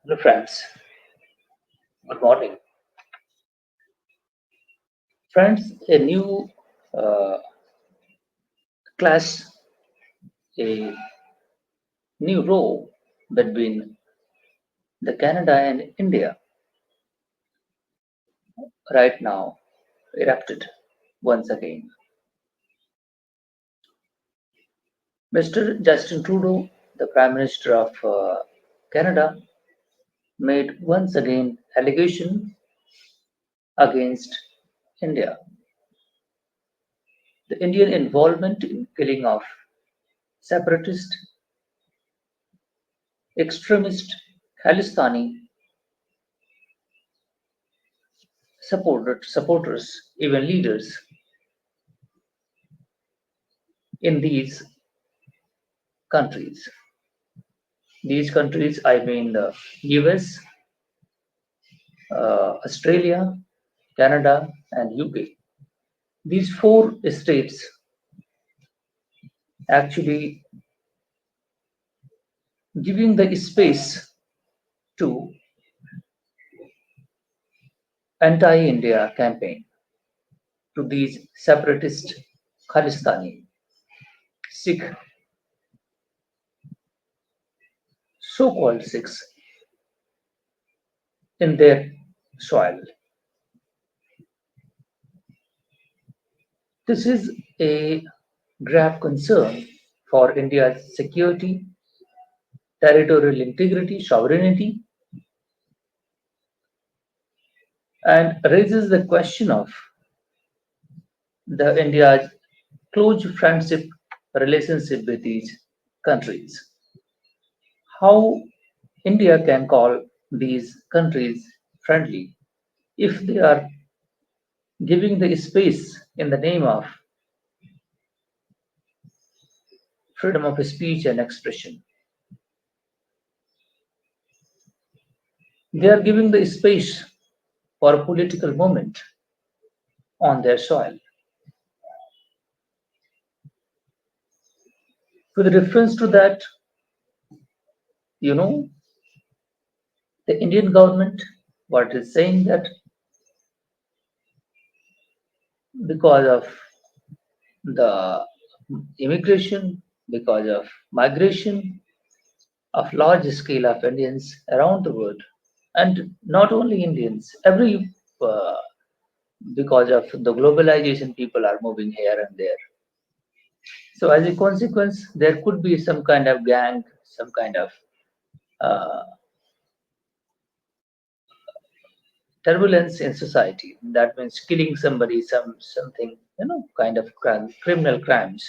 Hello, friends. Good morning. Friends, a new uh, clash, a new row between the Canada and India right now erupted once again. Mr. Justin Trudeau, the Prime Minister of Canada, made once again allegation against India. The Indian involvement in killing of separatist, extremist, Khalistani supporters, even leaders in these countries. These countries, I mean the US, Australia, Canada, and UK. These four states actually giving the space to anti-India campaign to these separatist Khalistani Sikh, so-called Sikhs in their soil. This is a grave concern for India's security, territorial integrity, sovereignty, and raises the question of the India's close friendship relationship with these countries. How India can call these countries friendly if they are giving the space in the name of freedom of speech and expression. They are giving the space for a political movement on their soil. With reference to that, you know, the Indian government, what is saying that because of the immigration, because of migration of large scale of Indians around the world, and not only Indians, every because of the globalization, people are moving here and there. So as a consequence, there could be some kind of gang, some kind of uh, turbulence in society. That means killing somebody, something, kind of criminal crimes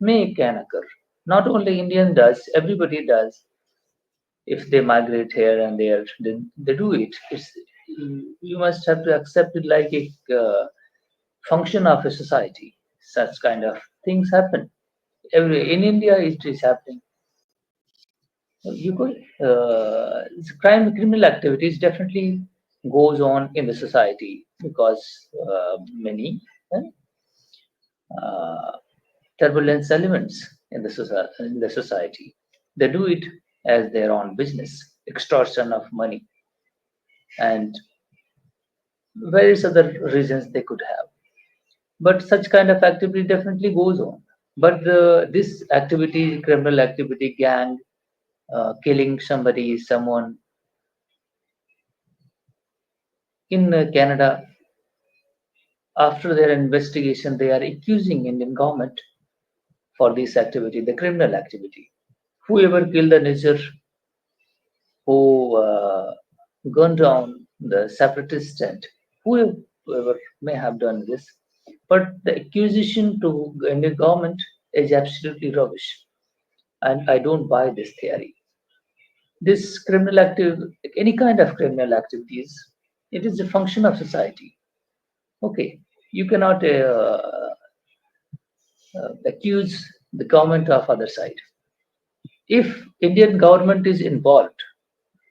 may can occur. Not only Indian does, everybody does. If they migrate here and there, they do it. You must have to accept it like a function of a society. Such kind of things happen. In India, it is happening. You could criminal activities definitely goes on in the society because many uh, turbulence elements in the society. They do it as their own business, extortion of money, and various other reasons they could have. But such kind of activity definitely goes on. But this activity, criminal activity, gang, killing somebody, someone in Canada, after their investigation, they are accusing Indian government for this activity, the criminal activity. Whoever killed the nature, who gunned down the separatist tent, whoever may have done this, but the accusation to Indian government is absolutely rubbish, and I don't buy this theory. This criminal any kind of criminal activities, it is a function of society. Okay, you cannot accuse the government of other side. If Indian government is involved,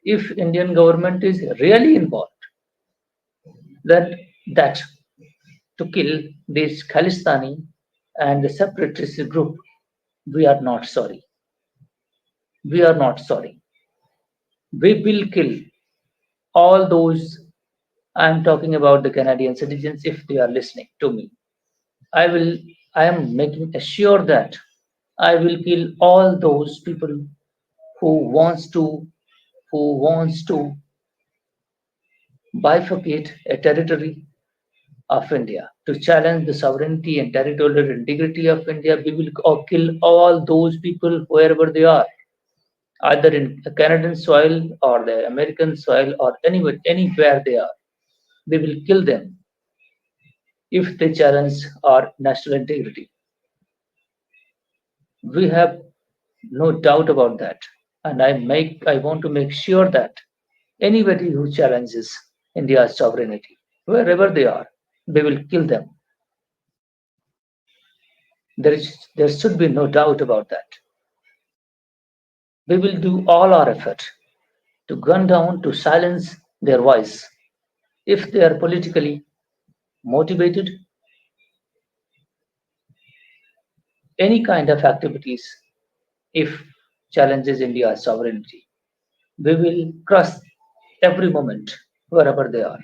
if Indian government is really involved, that to kill this Khalistani and the separatist group, we are not sorry. We are not sorry. We will kill all those. I'm talking about the Canadian citizens if they are listening to me. I will I am making sure that I will kill all those people who wants to who wants to bifurcate a territory of India to challenge the sovereignty and territorial integrity of India. We will kill all those people wherever they are, either in the Canadian soil or the American soil or anywhere they are. We will kill them if they challenge our national integrity. We have no doubt about that. And I want to make sure that anybody who challenges India's sovereignty, wherever they are, we will kill them. There should be no doubt about that. We will do all our effort to gun down, to silence their voice. If they are politically motivated, any kind of activities, if challenges India's sovereignty, we will crush every moment wherever they are.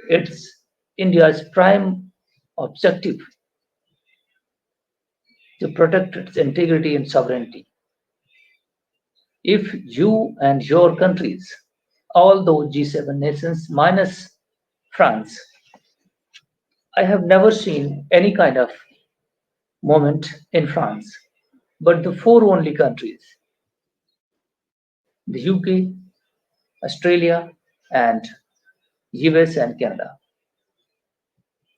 It's India's prime objective to protect its integrity and sovereignty. If you and your countries, all those G7 nations minus France, I have never seen any kind of moment in France, but the four only countries, the UK, Australia, and US and Canada.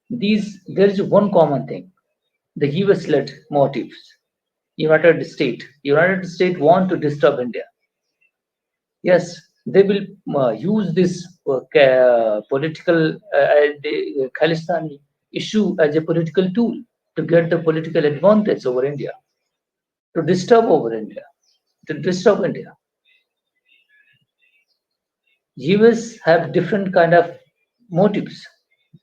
There is one common thing: the US-led motives. United States want to disturb India. Yes, they will use this political the Khalistani issue as a political tool to get the political advantage over India, to disturb over India, to disturb India. US have different kind of motives,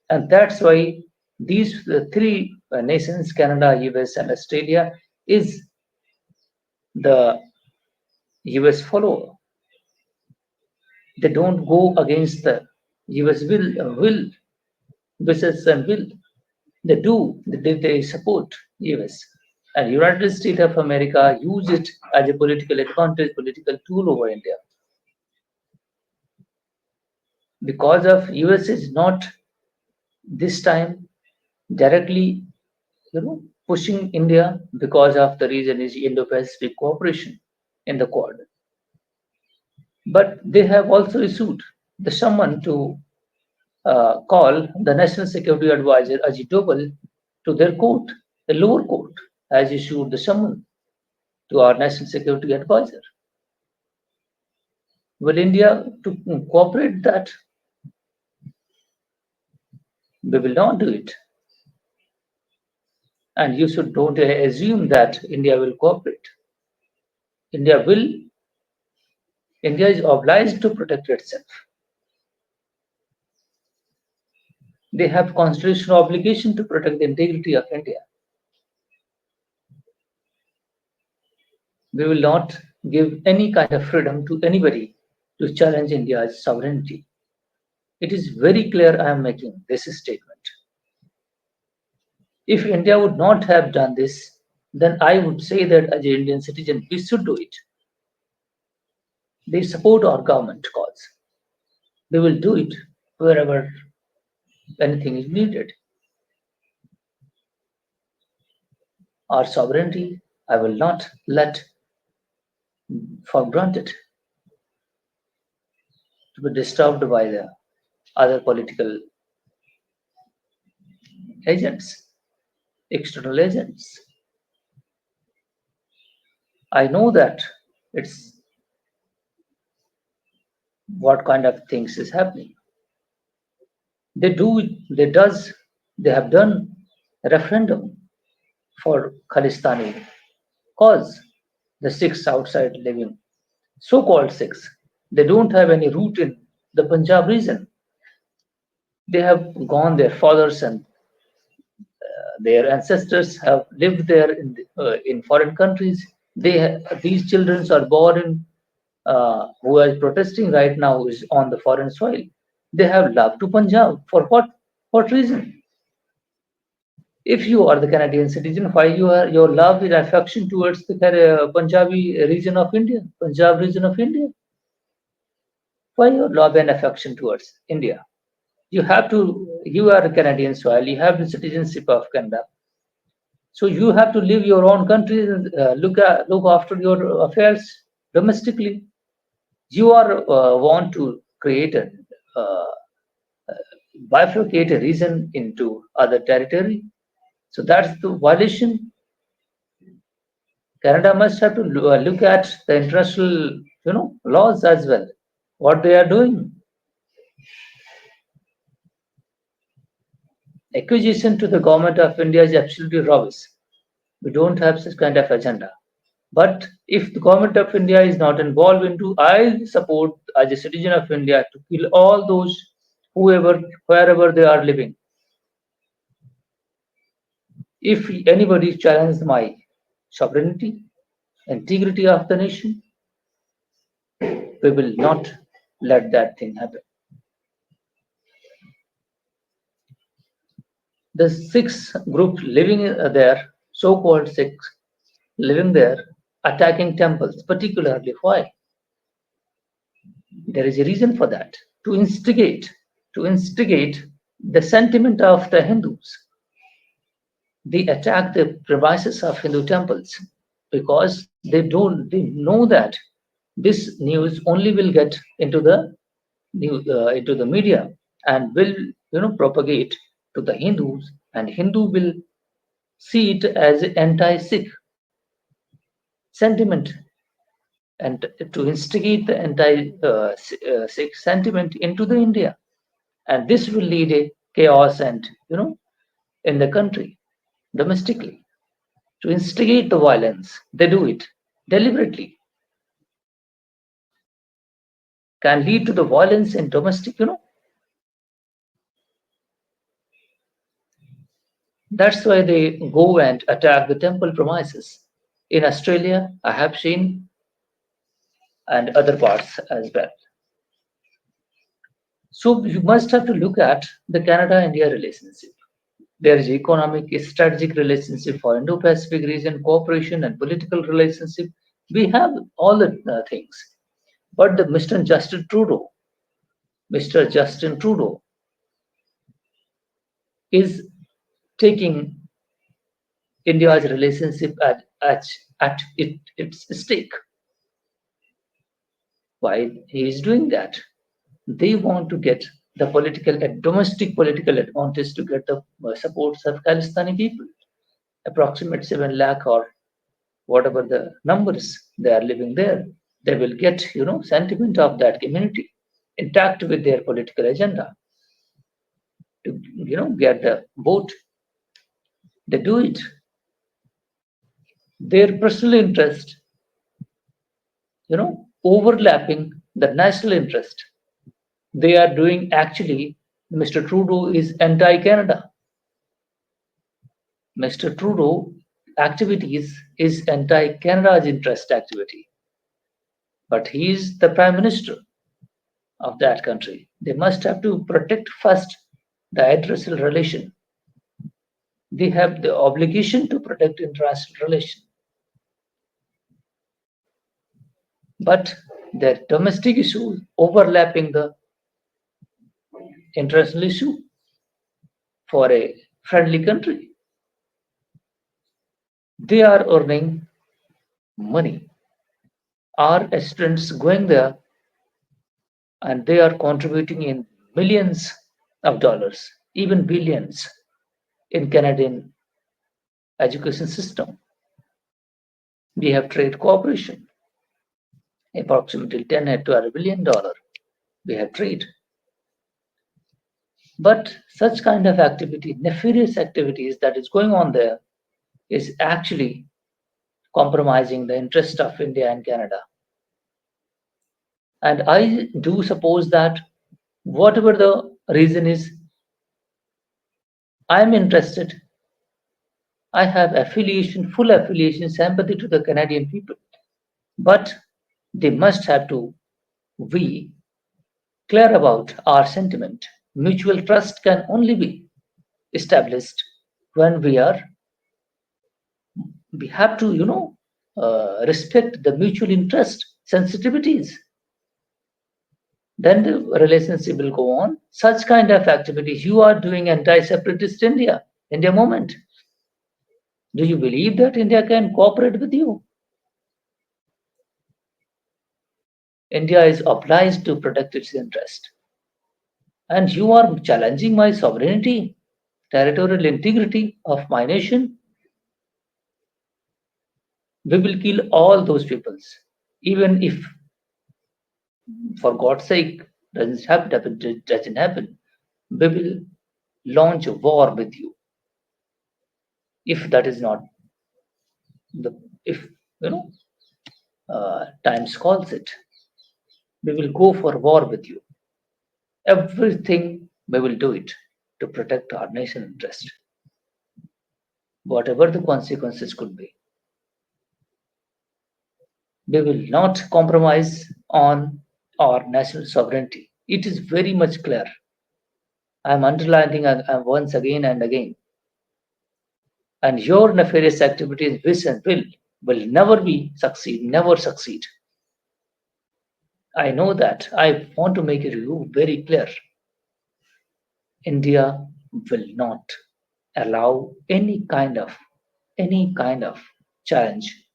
and that's why these three nations, Canada, US, and Australia, is the US follower. They don't go against the US will wishes and will. They support US. And United States of America use it as a political advantage, political tool over India. Because of US is not this time directly pushing India because of the reason is Indo-Pacific cooperation in the Quad. But they have also issued the summon to call the National Security Advisor Ajit Doval to their court. The lower court has issued the summon to our National Security Advisor. Will India to cooperate that? We will not do it. And you should don't assume that India will cooperate. India will. India is obliged to protect itself. They have constitutional obligation to protect the integrity of India. We will not give any kind of freedom to anybody to challenge India's sovereignty. It is very clear I am making this statement. If India would not have done this, then I would say that as an Indian citizen, we should do it. They support our government cause. We will do it wherever anything is needed. Our sovereignty, I will not let for granted to be disturbed by the other political agents, external agents. I know that it's what kind of things is happening. They do it, they have done a referendum for Khalistani cause, the Sikhs outside living, so-called Sikhs. They don't have any root in the Punjab region. They have gone, their fathers and their ancestors have lived there in foreign countries. These children are born in who are protesting right now is on the foreign soil. They have love to Punjab. For what? What reason? If you are the Canadian citizen, why your love and affection towards the Punjabi region of India, Punjab region of India? Why your love and affection towards India? You have to. You are a Canadian soil. You have the citizenship of Canada. So you have to leave your own country and look after your affairs domestically. You are want to create a uh, bifurcate a region into other territory. So that's the violation. Canada must have to look at the international, laws as well. What they are doing. Accusation to the government of India is absolutely rubbish. We don't have such kind of agenda. But if the government of India is not involved into, I support as a citizen of India to kill all those whoever wherever they are living. If anybody challenges my sovereignty, integrity of the nation, we will not let that thing happen. The six group living there, so-called six living there, attacking temples, particularly why? There is a reason for that. To instigate, to instigate the sentiment of the Hindus. They attack the premises of Hindu temples because they know that this news only will get into the media and will propagate to the Hindus, and Hindu will see it as anti-Sikh sentiment and to instigate the anti-Sikh sentiment into the India, and this will lead a chaos and in the country domestically to instigate the violence. They do it deliberately, can lead to the violence in domestic. That's why they go and attack the temple premises. In Australia, I have seen, and other parts as well. So you must have to look at the Canada-India relationship. There is economic, strategic relationship for Indo-Pacific region, cooperation and political relationship. We have all the things. But the Mr. Justin Trudeau is taking India's relationship at its stake. Why he is doing that? They want to get the domestic political advantage to get the supports of Khalistani people, approximate 7 lakh or whatever the numbers they are living there. They will get, sentiment of that community intact with their political agenda to, get the vote. They do it. Their personal interest, overlapping the national interest. They are doing actually, Mr. Trudeau is anti-Canada. Mr. Trudeau activities is anti-Canada's interest activity, but he is the prime minister of that country. They must have to protect first the addressal relation. They have the obligation to protect international relation, but their domestic issue overlapping the international issue for a friendly country. They are earning money. Our students going there and they are contributing in millions of dollars, even billions in Canadian education system. We have trade cooperation, approximately 10 to $12 billion. We have trade. But such kind of activity, nefarious activities that is going on there is actually compromising the interest of India and Canada. And I do suppose that whatever the reason is, I am interested. I have affiliation, full affiliation, sympathy to the Canadian people. But They must have to be clear about our sentiment. Mutual trust can only be established when we have to, respect the mutual interest sensitivities. Then the relationship will go on. Such kind of activities you are doing anti-separatist India movement. Do you believe that India can cooperate with you? India is obliged to protect its interest. And you are challenging my sovereignty, territorial integrity of my nation. We will kill all those peoples. Even if, for God's sake, doesn't happen, we will launch a war with you. If that is not the, if, you know, times calls it, we will go for war with you. Everything we will do it to protect our nation interest, whatever the consequences could be. We will not compromise on our national sovereignty. It is very much clear. I am underlining once again and again. And your nefarious activities, wish and will never never succeed. I know that. I want to make it very clear. India will not allow any kind of challenge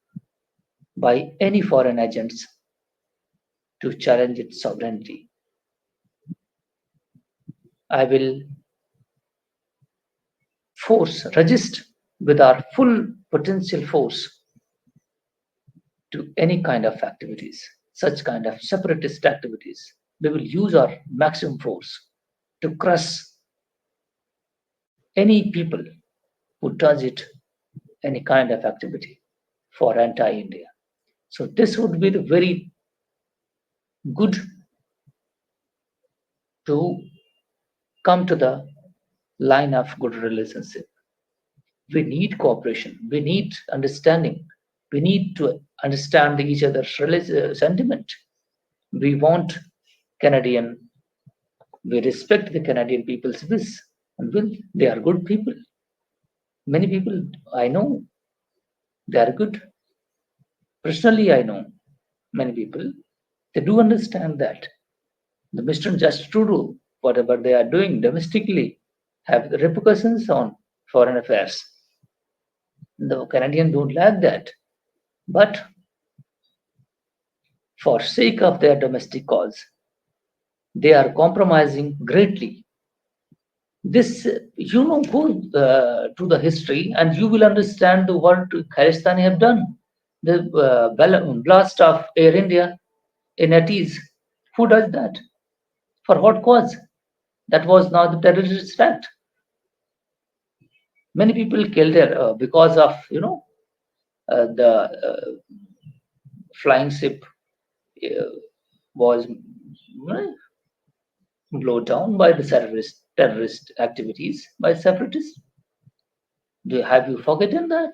by any foreign agents to challenge its sovereignty. I will resist with our full potential force to any kind of activities, such kind of separatist activities. We will use our maximum force to crush any people who does it any kind of activity for anti-India. So this would be the very good to come to the line of good relationship. We need cooperation. We need understanding. We need to understand each other's sentiment. We want Canadian. We respect the Canadian people's wish and will. They are good people. Many people I know they are good. Personally, I know many people. They do understand that the Mr. Just Trudeau, whatever they are doing domestically, have the repercussions on foreign affairs. The Canadians don't like that. But for sake of their domestic cause, they are compromising greatly. This, go to the history and you will understand the what Khaistani have done. The blast of Air India in Atees. Who does that? For what cause? That was not the terrorist act. Many people killed there because of the flying ship was blown down by the terrorist activities by separatists. Have you forgotten that?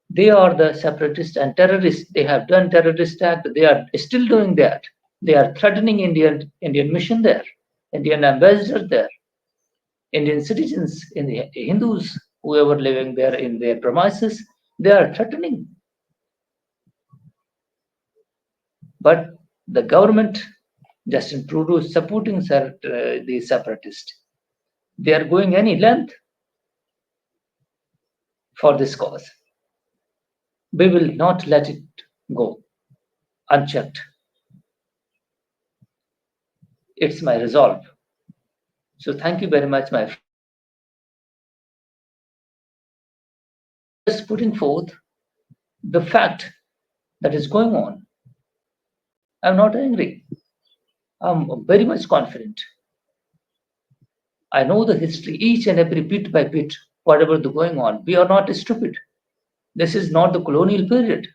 They are the separatists and terrorists. They have done terrorist act. They are still doing that. They are threatening Indian mission there, Indian ambassador there, Indian citizens, in the Hindus, whoever living there in their premises. They are threatening. But the government, Justin Trudeau, is supporting the separatists. They are going any length for this cause. We will not let it go unchecked. It's my resolve. So thank you very much, my friend. Just putting forth the fact that is going on. I'm not angry. I'm very much confident. I know the history, each and every bit by bit, whatever the going on. We are not stupid. This is not the colonial period.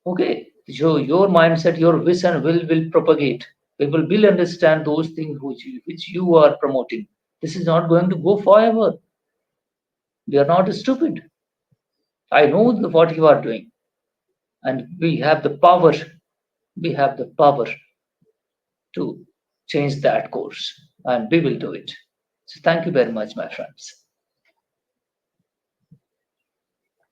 Okay, so your mindset, your wish and will propagate. People will understand those things which you are promoting. This is not going to go forever. We are not stupid. I know what you are doing. and we have the power to change that course, and we will do it. So thank you very much, my friends.